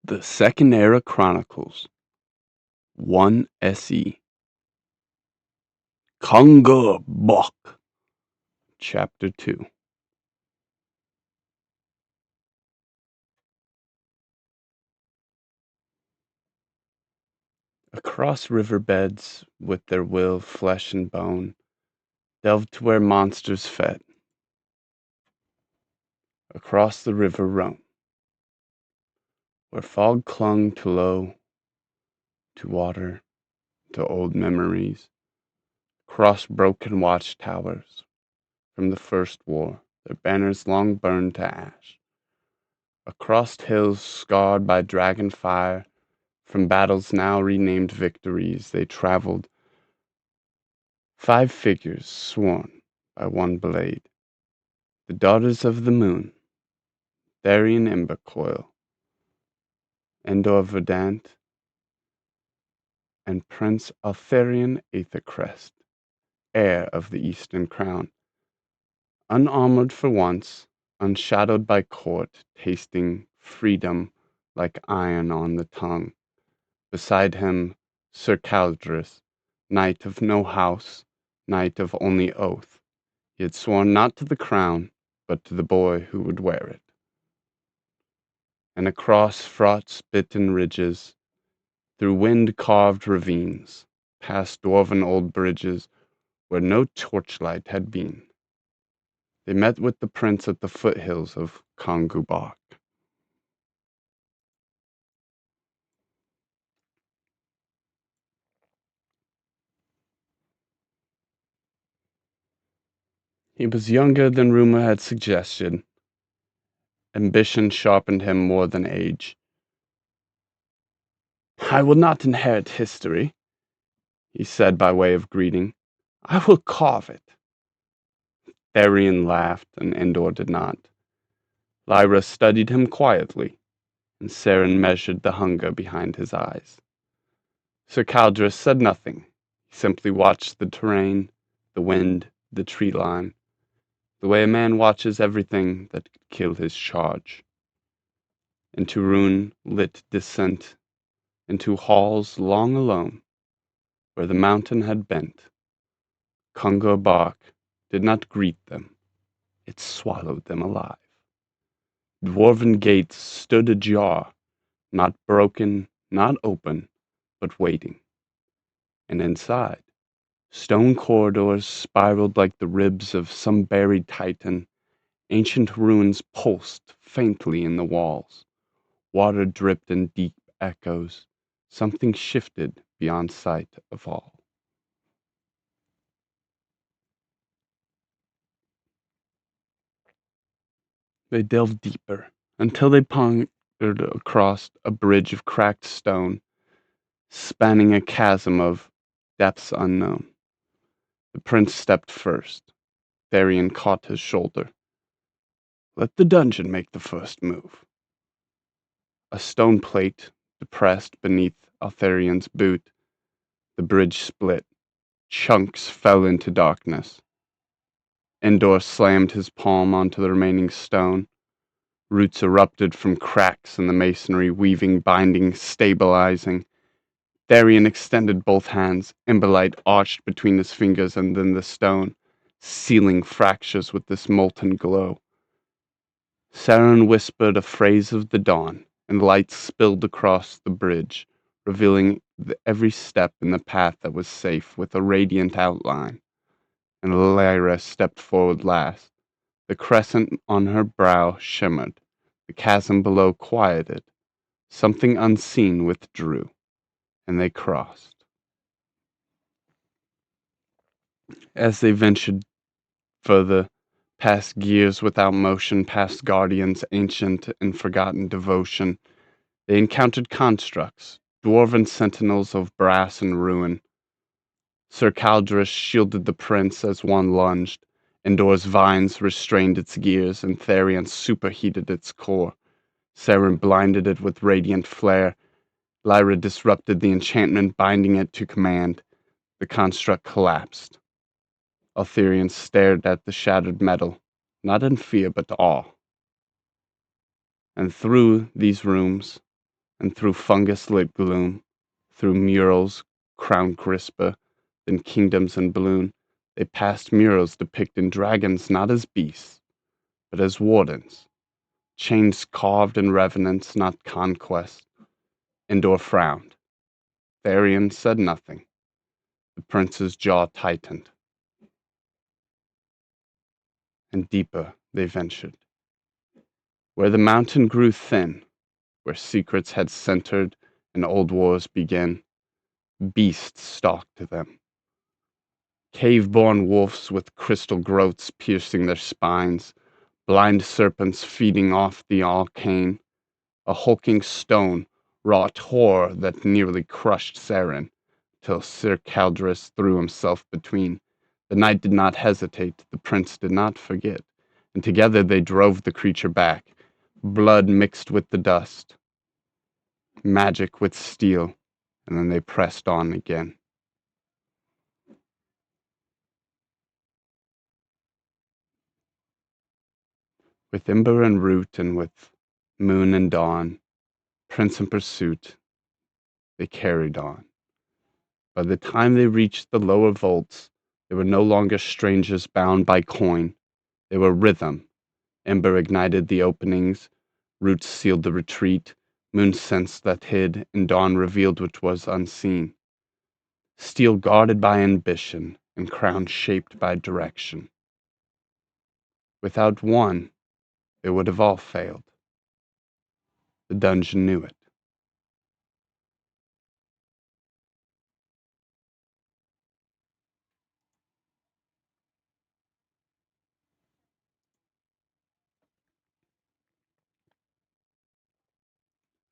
The Second Era Chronicles 1 SE Konungr Bok Chapter 2. Across riverbeds with their will, flesh and bone, delved to where monsters fed. Across the river roam, where fog clung to low, to water, to old memories. Across broken watchtowers from the first war, their banners long burned to ash. Across hills scarred by dragon fire, from battles now renamed victories, they traveled, 5 figures sworn by one blade, the daughters of the moon, Therian Embercoil, Endor Verdant, and Prince Altharian Aethercrest, heir of the Eastern Crown, unarmored for once, unshadowed by court, tasting freedom like iron on the tongue. Beside him, Sir Caldris, knight of no house, knight of only oath. He had sworn not to the crown, but to the boy who would wear it. And across frost-bitten ridges, through wind-carved ravines, past dwarven old bridges where no torchlight had been, they met with the prince at the foothills of Konungr Bok. He was younger than rumor had suggested. Ambition sharpened him more than age. "I will not inherit history," he said by way of greeting. "I will carve it." Therian laughed, and Endor did not. Lyra studied him quietly, and Saren measured the hunger behind his eyes. Sir Caldris said nothing. He simply watched the terrain, the wind, the tree line, the way a man watches everything that could kill his charge. Into rune-lit descent, into halls long alone, where the mountain had bent, Konungr Bok did not greet them, it swallowed them alive. Dwarven gates stood ajar, not broken, not open, but waiting. And inside, stone corridors spiraled like the ribs of some buried titan. Ancient ruins pulsed faintly in the walls. Water dripped in deep echoes. Something shifted beyond sight of all. They delved deeper until they pondered across a bridge of cracked stone, spanning a chasm of depths unknown. The prince stepped first. Therian caught his shoulder. "Let the dungeon make the first move." A stone plate depressed beneath Altharian's boot. The bridge split. Chunks fell into darkness. Endor slammed his palm onto the remaining stone. Roots erupted from cracks in the masonry, weaving, binding, stabilizing. Therian extended both hands. Emberlight arched between his fingers and then the stone, sealing fractures with this molten glow. Saren whispered a phrase of the dawn, and light spilled across the bridge, revealing every step in the path that was safe with a radiant outline. And Lyra stepped forward last. The crescent on her brow shimmered. The chasm below quieted. Something unseen withdrew, and they crossed. As they ventured further, past gears without motion, past guardians, ancient and forgotten devotion, they encountered constructs, dwarven sentinels of brass and ruin. Sir Caldris shielded the prince as one lunged. Endor's vines restrained its gears, and Therian superheated its core. Saren blinded it with radiant flare. Lyra disrupted the enchantment, binding it to command. The construct collapsed. Altharian stared at the shattered metal, not in fear but awe. And through these rooms, and through fungus-lit gloom, through murals crowned crisper than kingdoms in bloom, they passed murals depicting dragons not as beasts, but as wardens, chains carved in revenants, not conquest. Endor frowned. Tharian said nothing. The prince's jaw tightened, and deeper they ventured. Where the mountain grew thin, where secrets had centered and old wars began, beasts stalked to them. Cave-born wolves with crystal growths piercing their spines, blind serpents feeding off the arcane, a hulking stone wrought horror that nearly crushed Saren, till Sir Caldrus threw himself between. The knight did not hesitate, the prince did not forget, and together they drove the creature back, blood mixed with the dust, magic with steel, and then they pressed on again. With ember and root and with moon and dawn, prince in pursuit, they carried on. By the time they reached the lower vaults, they were no longer strangers bound by coin. They were rhythm. Ember ignited the openings, roots sealed the retreat, moon sensed that hid, and dawn revealed which was unseen. Steel guarded by ambition, and crown shaped by direction. Without one, they would have all failed. The dungeon knew it.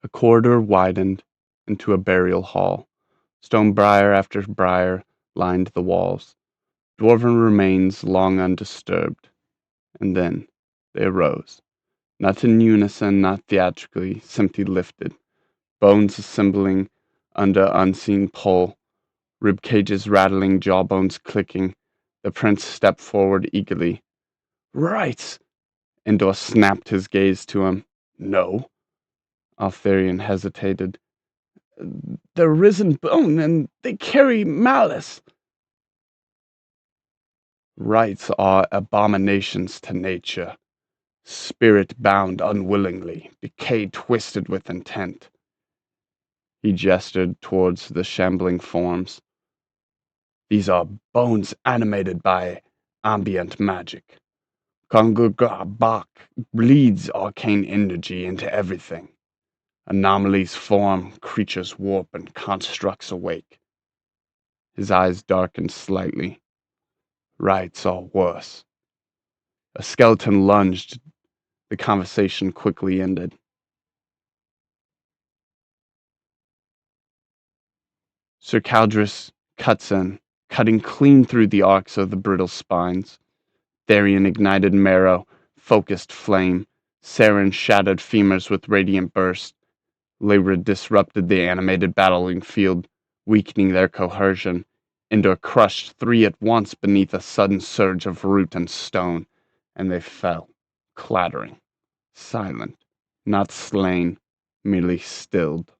A corridor widened into a burial hall. Stone briar after briar lined the walls. Dwarven remains long undisturbed. And then they arose. Not in unison, not theatrically, simply lifted. Bones assembling under unseen pull. Rib cages rattling, jawbones clicking. The prince stepped forward eagerly. Right! Endor snapped his gaze to him. No. Altharion hesitated. They're risen bone, and they carry malice. Rites are abominations to nature, spirit bound unwillingly, decay twisted with intent. He gestured towards the shambling forms. These are bones animated by ambient magic. Konungr Bok bleeds arcane energy into everything. Anomalies form, creatures warp, and constructs awake. His eyes darkened slightly. Rites are worse. A skeleton lunged. The conversation quickly ended. Sir Caldrus cuts in, cutting clean through the arcs of the brittle spines. Tharian ignited marrow, focused flame. Saren shattered femurs with radiant burst. Lyra disrupted the animated battling field, weakening their cohesion. Endor crushed three at once beneath a sudden surge of root and stone, and they fell, clattering, silent, not slain, merely stilled.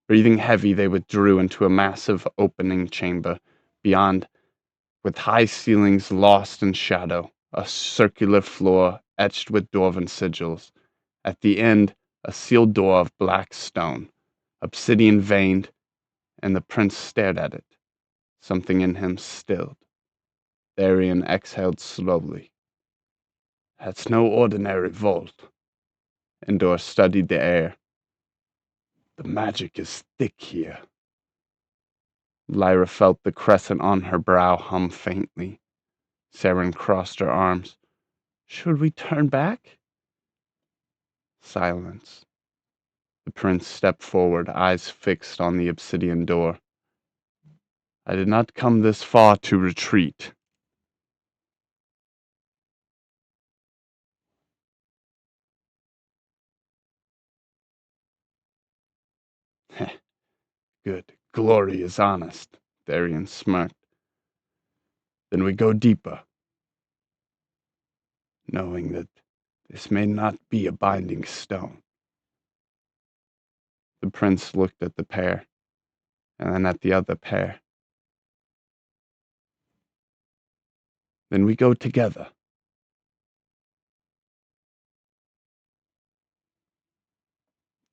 Breathing heavy, they withdrew into a massive opening chamber. Beyond, with high ceilings lost in shadow, a circular floor etched with dwarven sigils. At the end, a sealed door of black stone, obsidian veined, and the prince stared at it. Something in him stilled. Tharian exhaled slowly. That's no ordinary vault. Endor studied the air. The magic is thick here. Lyra felt the crescent on her brow hum faintly. Saren crossed her arms. Should we turn back? Silence. The prince stepped forward, eyes fixed on the obsidian door. I did not come this far to retreat. Good. Glory is honest. Tharian smirked. Then we go deeper, knowing that this may not be a binding stone. The prince looked at the pair, and then at the other pair. Then we go together.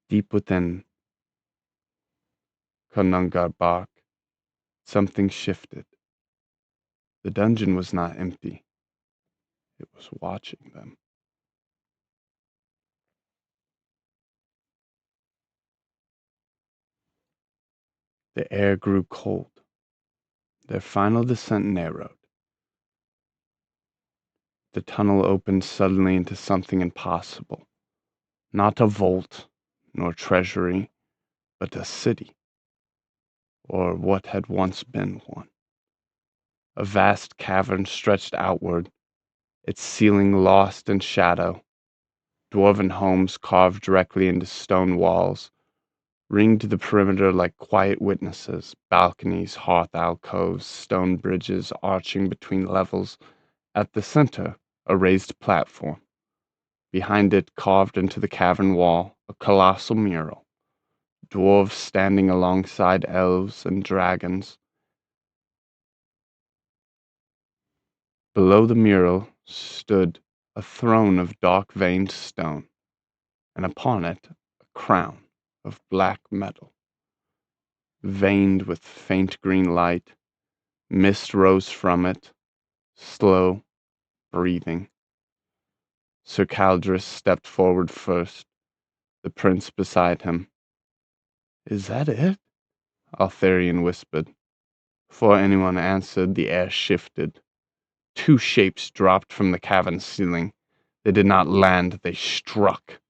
Deep within Konungr Bok, something shifted. The dungeon was not empty. It was watching them. The air grew cold. Their final descent narrowed. The tunnel opened suddenly into something impossible. Not a vault, nor treasury, but a city, or what had once been one. A vast cavern stretched outward, its ceiling lost in shadow. Dwarven homes carved directly into stone walls, ringed the perimeter like quiet witnesses, balconies, hearth alcoves, stone bridges arching between levels. At the center, a raised platform. Behind it, carved into the cavern wall, a colossal mural. Dwarves standing alongside elves and dragons. Below the mural stood a throne of dark veined stone, and upon it a crown of black metal. Veined with faint green light, mist rose from it, slow, breathing. Sir Caldris stepped forward first, the prince beside him. Is that it? Altharion whispered. Before anyone answered, the air shifted. Two shapes dropped from the cavern ceiling. They did not land, they struck.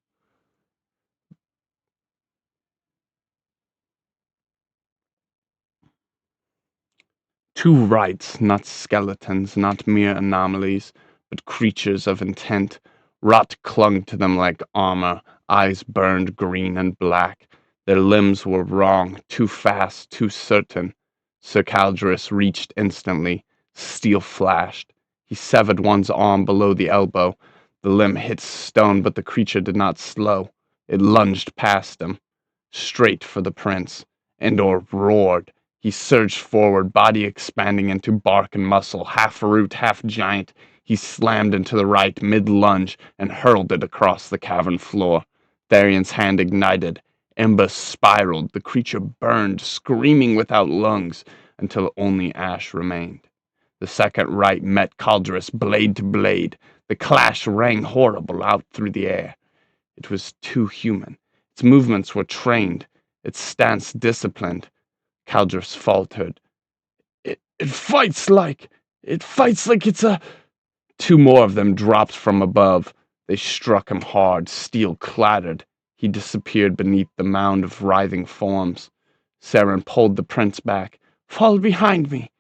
Two rights, not skeletons, not mere anomalies, but creatures of intent. Rot clung to them like armor, eyes burned green and black. Their limbs were wrong, too fast, too certain. Sir Caldris reached instantly. Steel flashed. He severed one's arm below the elbow. The limb hit stone, but the creature did not slow. It lunged past him, straight for the prince. Endor roared. He surged forward, body expanding into bark and muscle, half root, half giant. He slammed into the right mid-lunge and hurled it across the cavern floor. Tharion's hand ignited. Ember spiraled. The creature burned, screaming without lungs, until only ash remained. The second right met Caldris blade to blade. The clash rang horrible out through the air. It was too human. Its movements were trained, its stance disciplined. Caldris faltered. It fights like it's a. Two more of them dropped from above. They struck him hard. Steel clattered. He disappeared beneath the mound of writhing forms. Saren pulled the prince back. Fall behind me.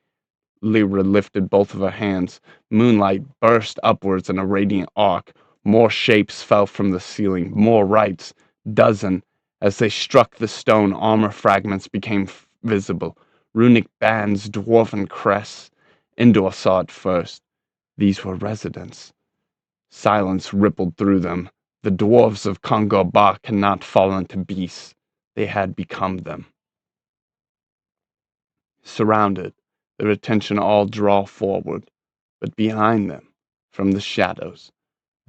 Lyra lifted both of her hands. Moonlight burst upwards in a radiant arc. More shapes fell from the ceiling. More rights. Dozen. As they struck the stone, armor fragments became visible. Runic bands, dwarven crests. Endor saw it first. These were residents. Silence rippled through them. The dwarves of Konungr Bok had not fallen to beasts. They had become them. Surrounded, their attention all draw forward, but behind them, from the shadows,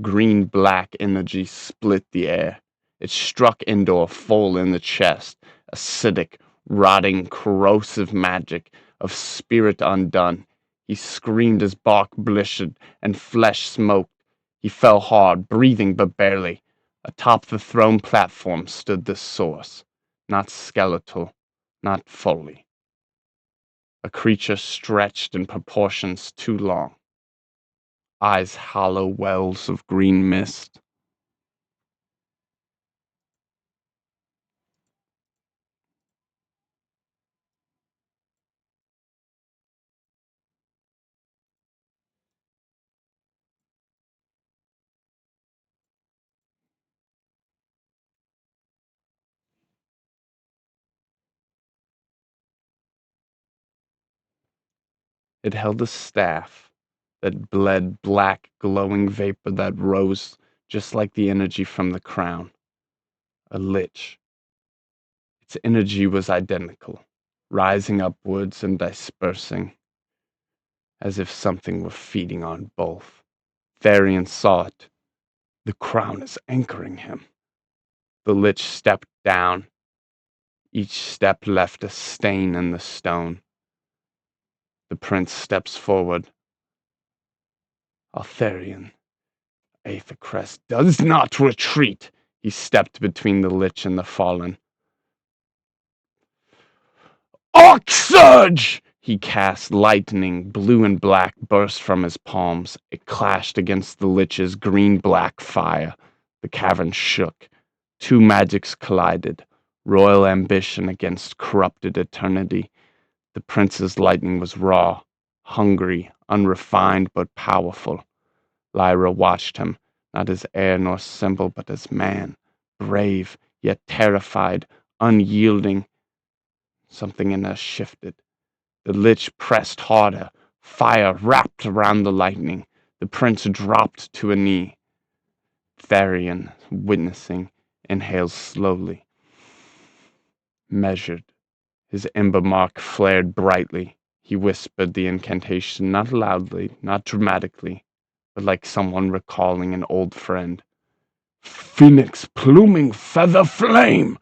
green-black energy split the air. It struck Endor full in the chest, acidic, rotting, corrosive magic of spirit undone. He screamed as bark blistered and flesh smoked. He fell hard, breathing but barely. Atop the throne platform stood the source, not skeletal, not fully. A creature stretched in proportions too long, eyes hollow wells of green mist. It held a staff that bled black, glowing vapor that rose just like the energy from the crown. A lich. Its energy was identical, rising upwards and dispersing, as if something were feeding on both. Therian saw it. The crown is anchoring him. The lich stepped down. Each step left a stain in the stone. The prince steps forward. Altharion, Aethacrest, does not retreat. He stepped between the lich and the fallen. Arc Surge! He cast. Lightning, blue and black, burst from his palms. It clashed against the lich's green-black fire. The cavern shook. Two magics collided. Royal ambition against corrupted eternity. The prince's lightning was raw, hungry, unrefined, but powerful. Lyra watched him, not as heir nor symbol, but as man, brave, yet terrified, unyielding. Something in her shifted. The lich pressed harder. Fire wrapped around the lightning. The prince dropped to a knee. Therion, witnessing, inhales slowly. Measured. His ember mark flared brightly. He whispered the incantation, not loudly, not dramatically, but like someone recalling an old friend. Phoenix pluming feather flame!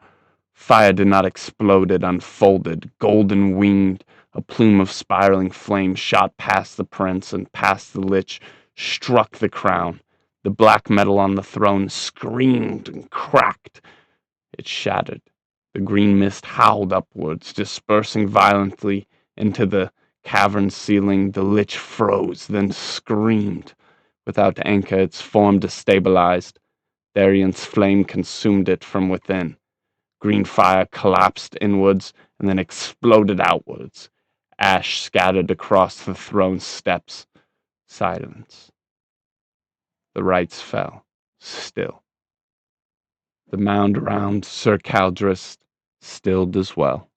Fire did not explode, it unfolded, golden winged. A plume of spiraling flame shot past the prince and past the lich, struck the crown. The black metal on the throne screamed and cracked. It shattered. The green mist howled upwards, dispersing violently into the cavern ceiling. The lich froze, then screamed. Without anchor, its form destabilized. Therion's flame consumed it from within. Green fire collapsed inwards and then exploded outwards. Ash scattered across the throne steps. Silence. The rites fell, still. The mound around Sir Caldris stilled as well.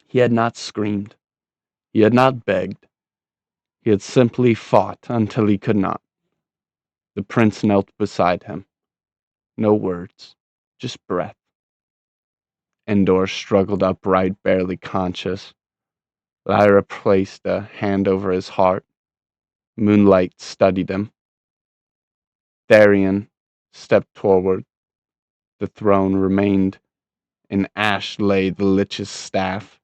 He had not screamed. He had not begged. He had simply fought until he could not. The prince knelt beside him. No words, just breath. Endor struggled upright, barely conscious. Lyra placed a hand over his heart. Moonlight studied him. Therion stepped toward. The throne remained. In ash lay the lich's staff,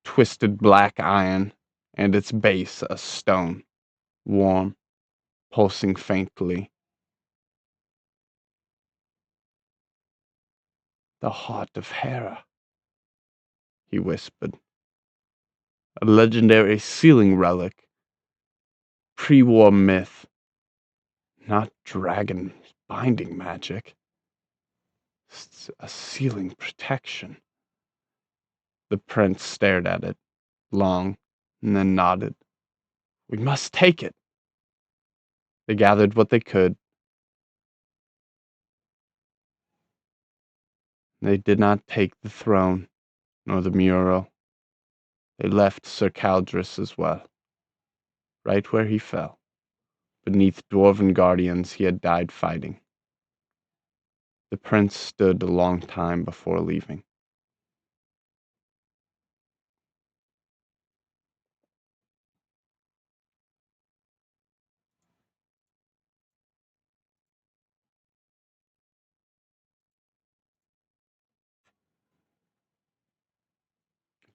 twisted black iron, and its base a stone, warm, pulsing faintly. The heart of Hera, he whispered. A legendary sealing relic, pre-war myth, not dragon binding magic. A sealing protection. The prince stared at it, long, and then nodded. We must take it. They gathered what they could. They did not take the throne, nor the mural. They left Sir Caldris as well, right where he fell. Beneath dwarven guardians he had died fighting. The prince stood a long time before leaving.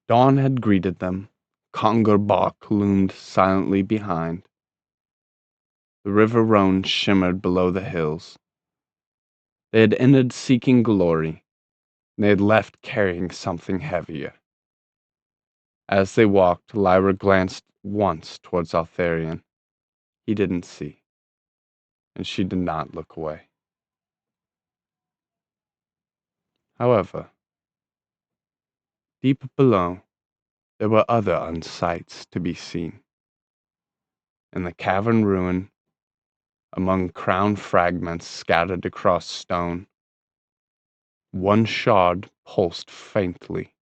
Dawn had greeted them. Konungr Bok loomed silently behind. The river Rhone shimmered below the hills. They had entered seeking glory. They had left carrying something heavier. As they walked, Lyra glanced once towards Altharion. He didn't see, and she did not look away. However, deep below, there were other unsights to be seen. In the cavern ruin, among crown fragments scattered across stone, one shard pulsed faintly,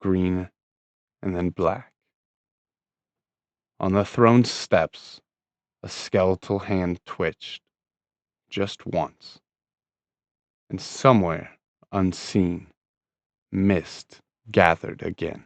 green and then black. On the throne steps, a skeletal hand twitched. just once, and somewhere, unseen, mist gathered again.